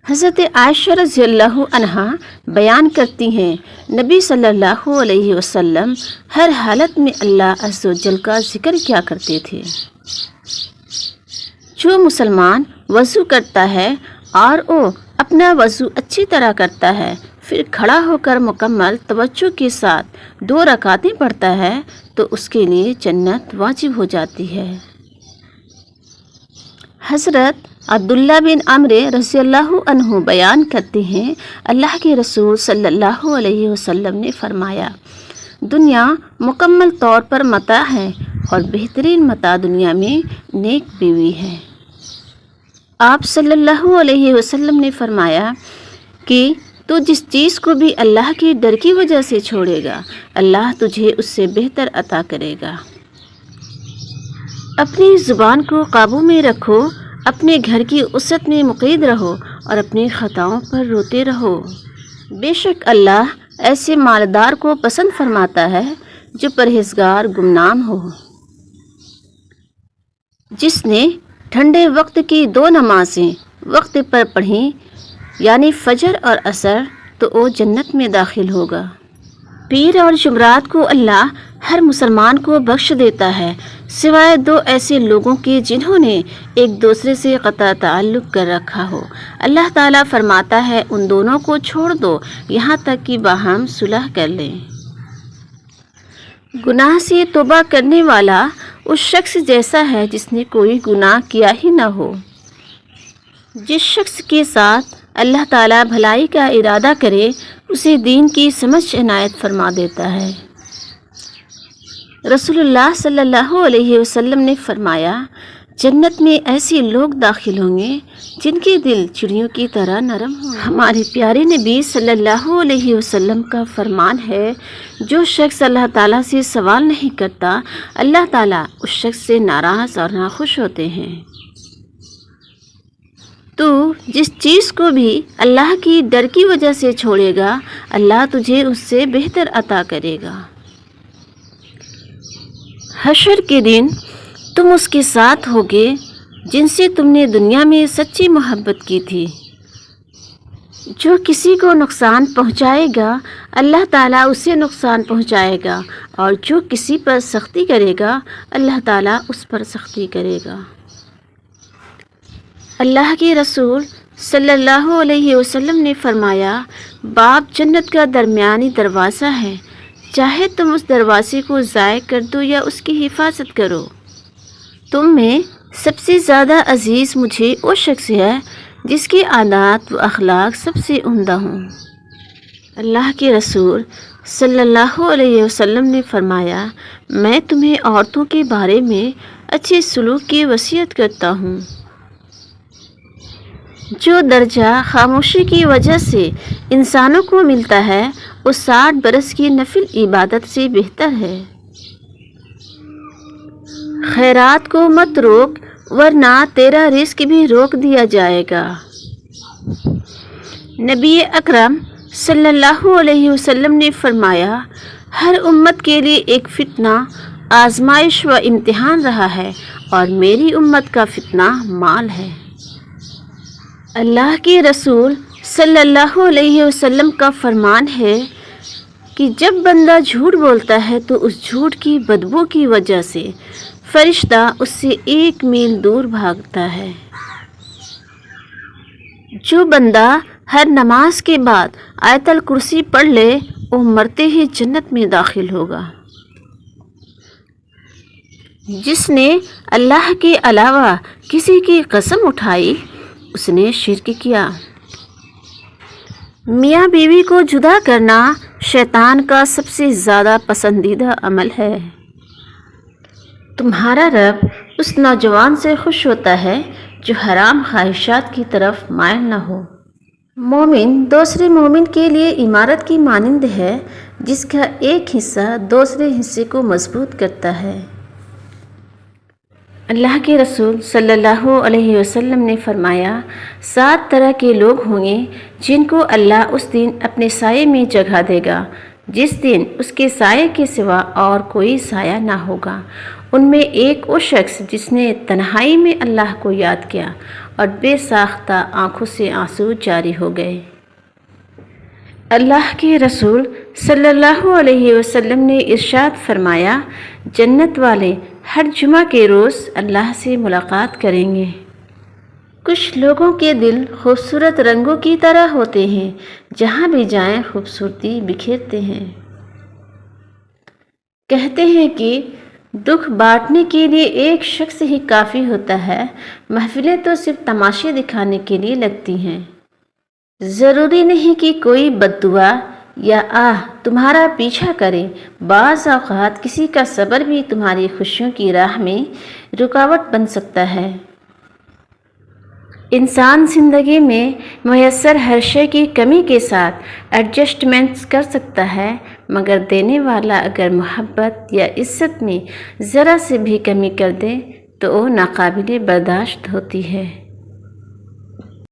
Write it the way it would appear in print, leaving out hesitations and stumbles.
حضرت عائشہ رضی اللہ عنہا بیان کرتی ہیں، نبی صلی اللہ علیہ وسلم ہر حالت میں اللہ عز و جل کا ذکر کیا کرتے تھے۔ جو مسلمان وضو کرتا ہے اور وہ اپنا وضو اچھی طرح کرتا ہے، پھر کھڑا ہو کر مکمل توجہ کے ساتھ 2 رکعتیں پڑھتا ہے تو اس کے لیے جنت واجب ہو جاتی ہے۔ حضرت عبداللہ بن عمرو رضی اللہ عنہ بیان کرتے ہیں، اللہ کے رسول صلی اللہ علیہ وسلم نے فرمایا، دنیا مکمل طور پر متاع ہے اور بہترین متاع دنیا میں نیک بیوی ہے۔ آپ صلی اللہ علیہ وسلم نے فرمایا کہ تو جس چیز کو بھی اللہ کے ڈر کی وجہ سے چھوڑے گا، اللہ تجھے اس سے بہتر عطا کرے گا۔ اپنی زبان کو قابو میں رکھو، اپنے گھر کی وسعت میں مقید رہو اور اپنی خطاؤں پر روتے رہو۔ بے شک اللہ ایسے مالدار کو پسند فرماتا ہے جو پرہیزگار گمنام ہو۔ جس نے ٹھنڈے وقت کی 2 نمازیں وقت پر پڑھیں، یعنی فجر اور عصر، تو وہ جنت میں داخل ہوگا۔ پیر اور جمعرات کو اللہ ہر مسلمان کو بخش دیتا ہے، سوائے 2 ایسے لوگوں کے جنہوں نے ایک دوسرے سے قطع تعلق کر رکھا ہو۔ اللہ تعالیٰ فرماتا ہے ان دونوں کو چھوڑ دو یہاں تک کہ باہم صلح کر لیں۔ گناہ سے توبہ کرنے والا اس شخص جیسا ہے جس نے کوئی گناہ کیا ہی نہ ہو۔ جس شخص کے ساتھ اللہ تعالیٰ بھلائی کا ارادہ کرے اسے دین کی سمجھ عنایت فرما دیتا ہے۔ رسول اللہ صلی اللہ علیہ وسلم نے فرمایا، جنت میں ایسے لوگ داخل ہوں گے جن کے دل چڑیوں کی طرح نرم ہوں۔ ہمارے پیارے نبی صلی اللہ علیہ وسلم کا فرمان ہے، جو شخص اللہ تعالیٰ سے سوال نہیں کرتا، اللہ تعالیٰ اس شخص سے ناراض اور ناخوش ہوتے ہیں۔ تو جس چیز کو بھی اللہ کی ڈر کی وجہ سے چھوڑے گا، اللہ تجھے اس سے بہتر عطا کرے گا۔ حشر کے دن تم اس کے ساتھ ہوگے جن سے تم نے دنیا میں سچی محبت کی تھی۔ جو کسی کو نقصان پہنچائے گا، اللہ تعالیٰ اسے نقصان پہنچائے گا، اور جو کسی پر سختی کرے گا، اللہ تعالیٰ اس پر سختی کرے گا۔ اللہ کے رسول صلی اللہ علیہ وسلم نے فرمایا، باب جنت کا درمیانی دروازہ ہے، چاہے تم اس دروازے کو ضائع کر دو یا اس کی حفاظت کرو۔ تم میں سب سے زیادہ عزیز مجھے وہ شخص ہے جس کے عادات و اخلاق سب سے عمدہ ہوں۔ اللہ کے رسول صلی اللہ علیہ وسلم نے فرمایا، میں تمہیں عورتوں کے بارے میں اچھے سلوک کی وصیت کرتا ہوں۔ جو درجہ خاموشی کی وجہ سے انسانوں کو ملتا ہے، وہ 60 برس کی نفل عبادت سے بہتر ہے۔ خیرات کو مت روک، ورنہ تیرا رزق بھی روک دیا جائے گا۔ نبی اکرم صلی اللہ علیہ وسلم نے فرمایا، ہر امت کے لیے ایک فتنہ، آزمائش و امتحان رہا ہے، اور میری امت کا فتنہ مال ہے۔ اللہ کے رسول صلی اللہ علیہ وسلم کا فرمان ہے کہ جب بندہ جھوٹ بولتا ہے تو اس جھوٹ کی بدبو کی وجہ سے فرشتہ اس سے 1 میل دور بھاگتا ہے۔ جو بندہ ہر نماز کے بعد آیت الکرسی پڑھ لے، وہ مرتے ہی جنت میں داخل ہوگا۔ جس نے اللہ کے علاوہ کسی کی قسم اٹھائی، اس نے شرک کیا۔ میاں بیوی کو جدا کرنا شیطان کا سب سے زیادہ پسندیدہ عمل ہے۔ تمہارا رب اس نوجوان سے خوش ہوتا ہے جو حرام خواہشات کی طرف مائل نہ ہو۔ مومن دوسرے مومن کے لیے عمارت کی مانند ہے، جس کا ایک حصہ دوسرے حصے کو مضبوط کرتا ہے۔ اللہ کے رسول صلی اللہ علیہ وسلم نے فرمایا، 7 طرح کے لوگ ہوں گے جن کو اللہ اس دن اپنے سائے میں جگہ دے گا، جس دن اس کے سائے کے سوا اور کوئی سایہ نہ ہوگا۔ ان میں ایک وہ شخص جس نے تنہائی میں اللہ کو یاد کیا اور بے ساختہ آنکھوں سے آنسو جاری ہو گئے۔ اللہ کے رسول صلی اللہ علیہ وسلم نے ارشاد فرمایا، جنت والے ہر جمعہ کے روز اللہ سے ملاقات کریں گے۔ کچھ لوگوں کے دل خوبصورت رنگوں کی طرح ہوتے ہیں، جہاں بھی جائیں خوبصورتی بکھیرتے ہیں۔ کہتے ہیں کہ دکھ بانٹنے کے لیے ایک شخص ہی کافی ہوتا ہے، محفلیں تو صرف تماشے دکھانے کے لیے لگتی ہیں۔ ضروری نہیں کہ کوئی بد دعا یا آہ تمہارا پیچھا کرے، بعض اوقات کسی کا صبر بھی تمہاری خوشیوں کی راہ میں رکاوٹ بن سکتا ہے۔ انسان زندگی میں میسر ہر شے کی کمی کے ساتھ ایڈجسٹمنٹس کر سکتا ہے، مگر دینے والا اگر محبت یا عزت میں ذرا سے بھی کمی کر دے تو وہ ناقابل برداشت ہوتی ہے۔